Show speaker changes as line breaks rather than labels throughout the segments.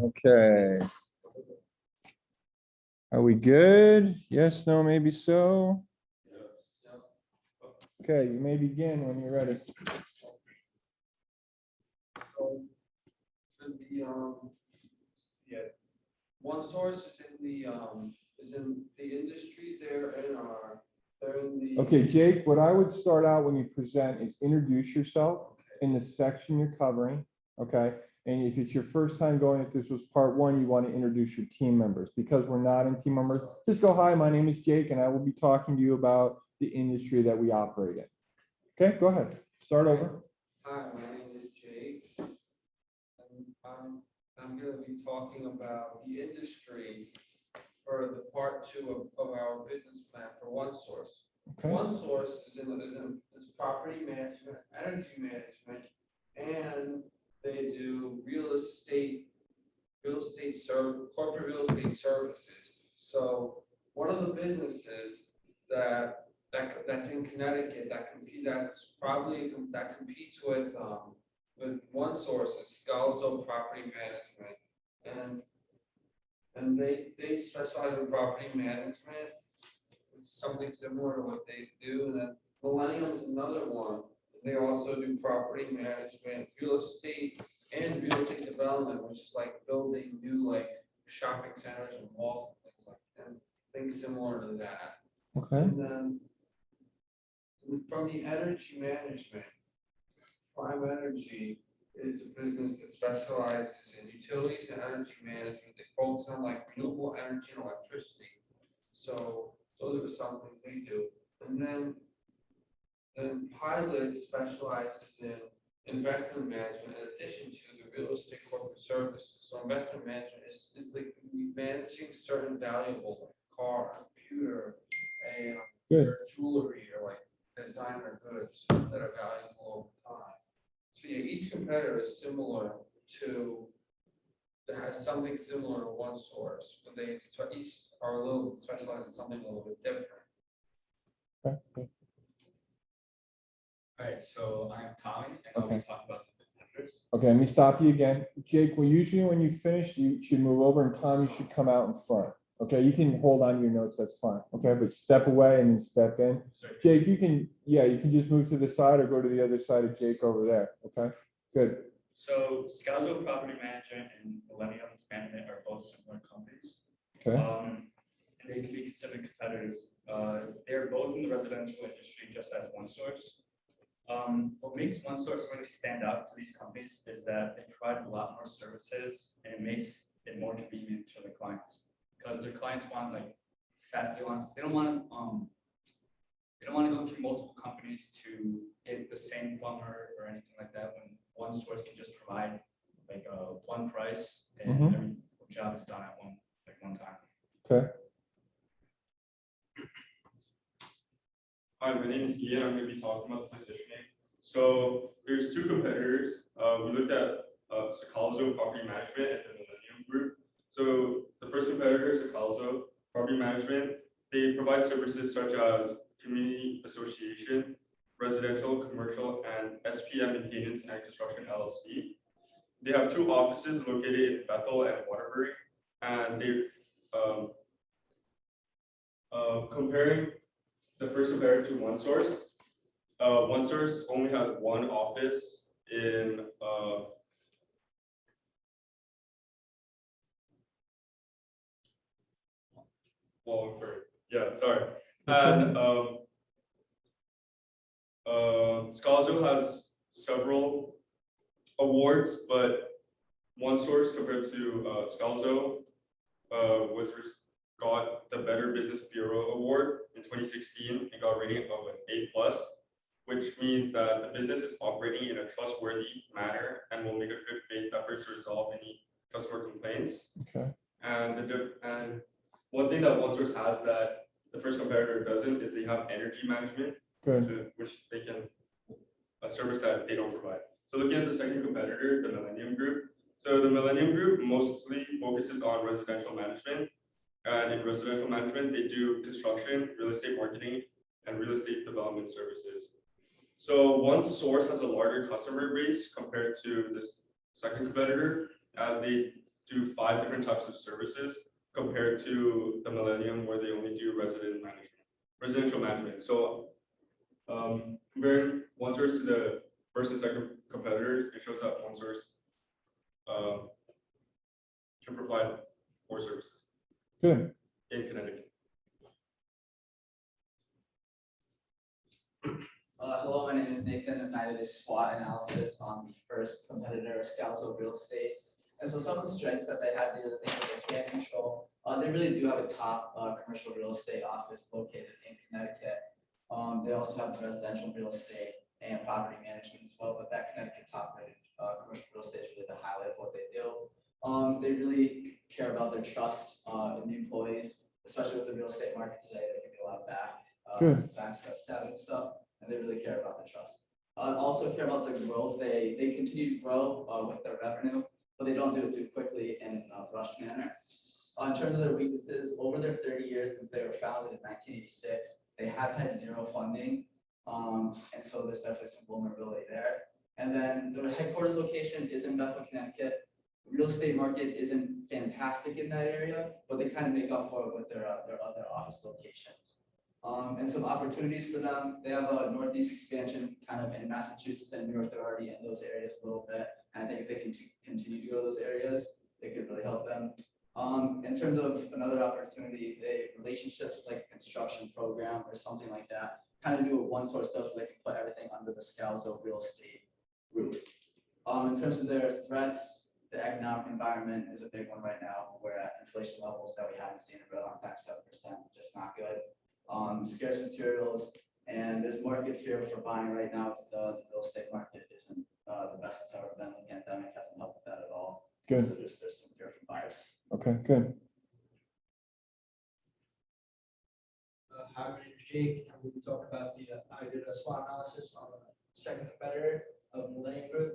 Okay. Are we good? Yes, no, maybe so. Okay, you may begin when you're ready.
So, the yeah, one source is in the industries there and they're in the.
Okay, Jake, what I would start out when you present is introduce yourself in the section you're covering, okay? And if it's your first time going, if this was part one, you want to introduce your team members. Because we're not in team members, just go, hi, my name is Jake, and I will be talking to you about the industry that we operate in. Okay, go ahead, start over.
Hi, my name is Jake. And I'm gonna be talking about the industry for the part two of our business plan for one source.
Okay,
One source is in this property management, energy management, and they do corporate real estate services. So one of the businesses that's in Connecticut that competes with one source is Scalzo Property Management, and they specialize in property management, which is something similar to what they do. And then Millennium is another one. They also do property management, real estate development, which is like building new like shopping centers and malls and things like and things similar to that.
okay,
And then from the energy management, Prime Energy is a business that specializes in utilities and energy management. They focus on like renewable energy and electricity. So those are some things they do. And then Pilot specializes in investment management in addition to the real estate corporate services. So investment management is like managing certain valuables like a car, a computer,
good.
or jewelry, or like designer goods that are valuable over time. So yeah, each competitor is similar to, that has something similar to one source, but they each are a little specialized in something a little bit different.
Okay, good.
All right, so I'm Tommy, and I'll be
Okay.
talking about the competitors.
Okay, let me stop you again. Jake, well, usually when you finish, you should move over and Tom, you should come out in front. Okay, you can hold on to your notes, that's fine. Okay, but step away and then step in.
Sorry.
Jake, you can just move to the side or go to the other side of Jake over there. Okay, good.
So Scalzo Property Management and Millennium Management are both similar companies.
Okay,
And they can be considered competitors. They're both in the residential industry, just as one source. What makes one source really stand out to these companies is that they provide a lot more services, and it makes it more convenient for the clients. Because their clients want like they don't want to go through multiple companies to get the same plumber or anything like that, when one source can just provide like one price and
Mhm.
every job is done at one time.
okay,
Hi, my name is Ian. I'm going to be talking about the positioning. So there's two competitors. We looked at Scalzo Property Management and the Millennium Group. So the first competitor is Scalzo Property Management. They provide services such as community association, residential, commercial, and SPM maintenance and construction LLC. They have two offices located in Bethel and Waterbury, and they comparing the first comparator to one source. One source only has one office in Wallingford. Yeah, sorry. And Scalzo has several awards, but one source compared to Scalzo got the Better Business Bureau Award in 2016 and got a rating of an A+, which means that the business is operating in a trustworthy manner and will make a good faith effort to resolve any customer complaints.
okay,
And one thing that OneSource has that the first competitor doesn't is they have energy management,
good.
which they can a service that they don't provide. So looking at the second competitor, the Millennium Group. So the Millennium Group mostly focuses on residential management. And in residential management, they do construction, real estate marketing, and real estate development services. So one source has a larger customer base compared to this second competitor, as they do 5 different types of services compared to the Millennium where they only do residential management. So comparing OneSource to the first and second competitors, it shows that OneSource can provide more services
Good.
in Connecticut.
Hello, my name is Nathan, and I did a SWOT analysis on the first competitor, Scalzo Real Estate. And so some of the strengths that they have, the things that they can't control, they really do have a top commercial real estate office located in Connecticut. They also have residential real estate and property management as well, but that Connecticut top rated commercial real estate is really the highlight of what they do. They really care about their trust in the employees, especially with the real estate market today. They give you a lot back,
Good.
backstabbing stuff, and they really care about the trust. Also care about the growth. They continue to grow with their revenue, but they don't do it too quickly in a rushed manner. In terms of their weaknesses, over their 30 years since they were founded in 1986, they have had zero funding, and so there's definitely some vulnerability there. And then their headquarters location is in Bethel, Connecticut. Real estate market isn't fantastic in that area, but they kind of make up for it with their other office locations. And some opportunities for them. They have a Northeast expansion kind of in Massachusetts and New York. They're already in those areas a little bit. And I think if they can continue to go to those areas, it could really help them. In terms of another opportunity, they relationships with like a construction program or something like that. Kind of do a OneSource stuff where they can put everything under the Scalzo Real Estate roof. In terms of their threats, the economic environment is a big one right now. We're at inflation levels that we haven't seen in a really long time, 7%, just not good. Scarce materials, and there's market fear for buying right now. It's the real estate market isn't the best it's ever been. The pandemic hasn't helped with that at all.
Good.
So there's some fear for buyers.
Okay, good.
Hi, my name is Jake, and we will talk about I did a SWOT analysis on the second competitor of Millennium Group.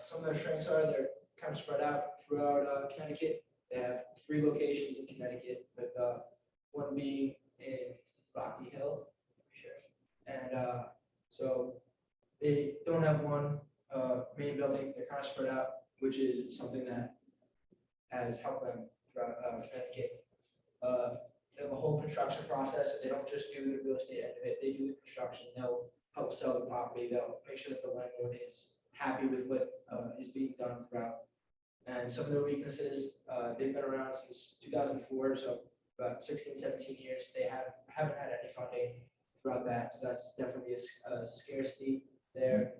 Some of their strengths are they're kind of spread out throughout Connecticut. They have 3 locations in Connecticut, with one being in Rocky Hill. And so they don't have one main building. They're kind of spread out, which is something that has helped them throughout Connecticut. They have a whole construction process. They don't just do the real estate end of it. They do the construction. They'll help sell the property. They'll make sure that the landlord is happy with what is being done throughout. And some of their weaknesses, they've been around since 2004, so about 16, 17 years. They haven't had any funding throughout that, so that's definitely a scarcity there.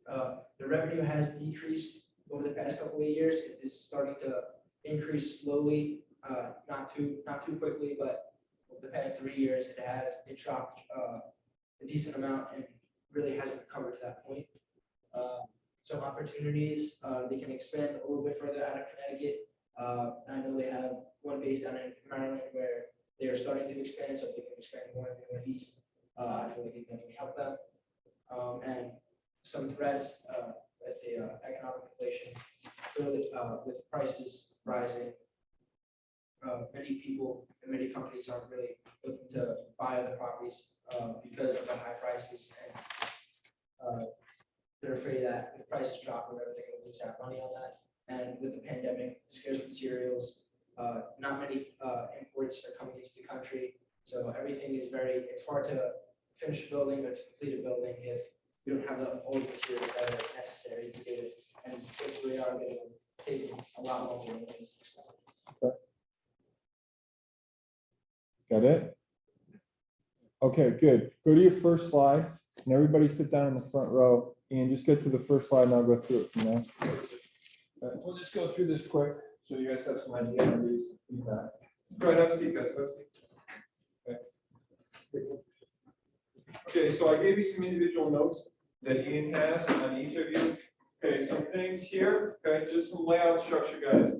The revenue has decreased over the past couple of years. It is starting to increase slowly, not too quickly, but over the past 3 years, it dropped a decent amount and really hasn't recovered to that point. Some opportunities, they can expand a little bit further out of Connecticut. I know they have one based down in Maryland where they are starting to expand, so if they can expand more in the Northeast, I feel like it can definitely help them. And some threats with the economic inflation, really, with prices rising. Many people and many companies aren't really looking to buy other properties because of the high prices, and they're afraid that if prices drop, or they're going to lose out money on that. And with the pandemic, scarce materials, not many imports are coming into the country, so everything is it's hard to finish a building or to complete a building if you don't have all the materials that are necessary to do it. And if we are going to take a lot longer than this.
Got it? Okay, good. Go to your first slide, and everybody sit down in the front row, and just get to the first slide, and I'll go through it from there. We'll just go through this quick, so you guys have some idea of these feedback.
Go ahead, have a seat, guys. Have a seat.
Okay, so I gave you some individual notes that Ian has on each of you. Okay, some things here, okay, just some layout structure, guys.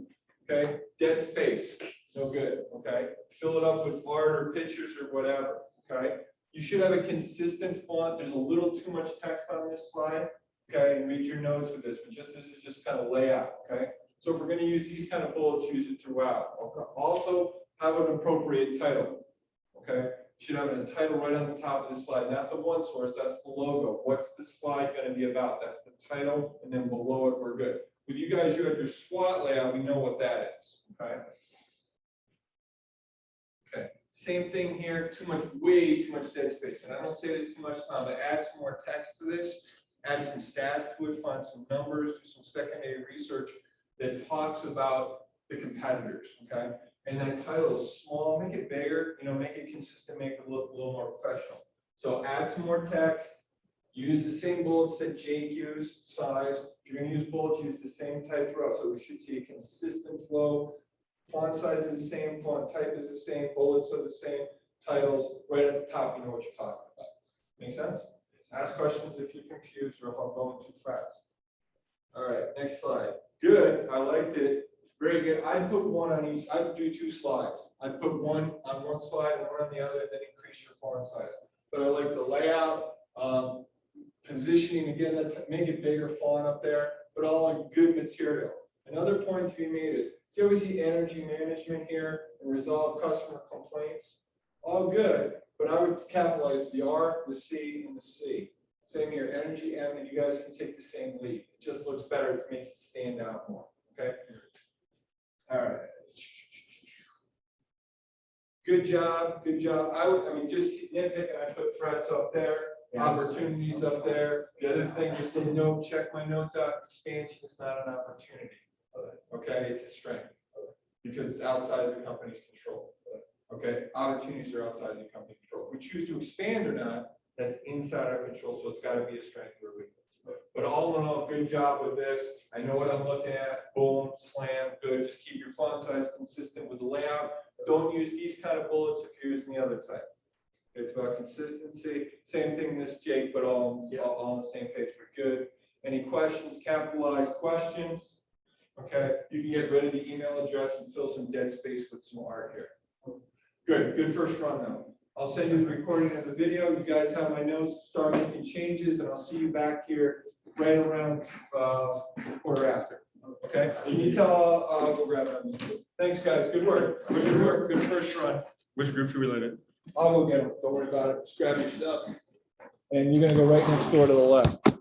Okay, dead space, no good, okay? Fill it up with art or pictures or whatever, okay? You should have a consistent font. There's a little too much text on this slide, okay? And read your notes with this, but this is just kind of layout, okay? So if we're going to use these kind of bullets, use it throughout. Okay? Also, have an appropriate title, okay? You should have a title right on the top of the slide, not the OneSource, that's the logo. What's the slide going to be about? That's the title, and then below it, we're good. With you guys, you have your SWAT layout, we know what that is, okay? Okay, same thing here, way too much dead space, and I don't say this too much time, but add some more text to this, add some stats to it, find some numbers, do some secondary research that talks about the competitors, okay? And that title is small, make it bigger, make it consistent, make it look a little more professional. So add some more text, use the same bullets that Jake used, size. If you're gonna use bullets, use the same type throughout, so we should see a consistent flow. Font size is the same, font type is the same, bullets are the same, titles, right at the top, you know what you're talking about. Make sense? Ask questions if you're confused or if I'm going too fast. All right, next slide. Good, I liked it. Very good. I'd put one on each. I'd do 2 slides. I'd put one on one slide and one on the other, and then increase your font size. But I like the layout, positioning, again, that make it bigger font up there, but all in good material. Another point to be made is, see how we see energy management here and resolve customer complaints? All good, but I would capitalize the R, the C, and the C. Same here, energy, M, and you guys can take the same lead. It just looks better, it makes it stand out more, okay? All right. Good job, good job. I mean, just nitpicking, I put threats up there, opportunities up there. The other thing, just a note, check my notes out, expansion is not an opportunity. Okay, it's a strength, because it's outside of the company's control. Okay, opportunities are outside the company's control. If we choose to expand or not, that's inside our control, so it's got to be a strength or a weakness. But all in all, good job with this. I know what I'm looking at. Boom, slam, good. Just keep your font size consistent with the layout. Don't use these kind of bullets if you're using the other type. It's about consistency. Same thing this, Jake, but all on the same page. We're good. Any questions? Capitalized questions. Okay, you can get rid of the email address and fill some dead space with some art here. Good first run though. I'll send you the recording of the video. You guys have my notes, start making changes, and I'll see you back here right around quarter after. Okay? You need to I'll go grab it. Thanks, guys. Good work. Good work. Good first run.
Which group should we let in?
I'll go get them. Don't worry about it. Just grab your stuff. And you're gonna go right next door to the left.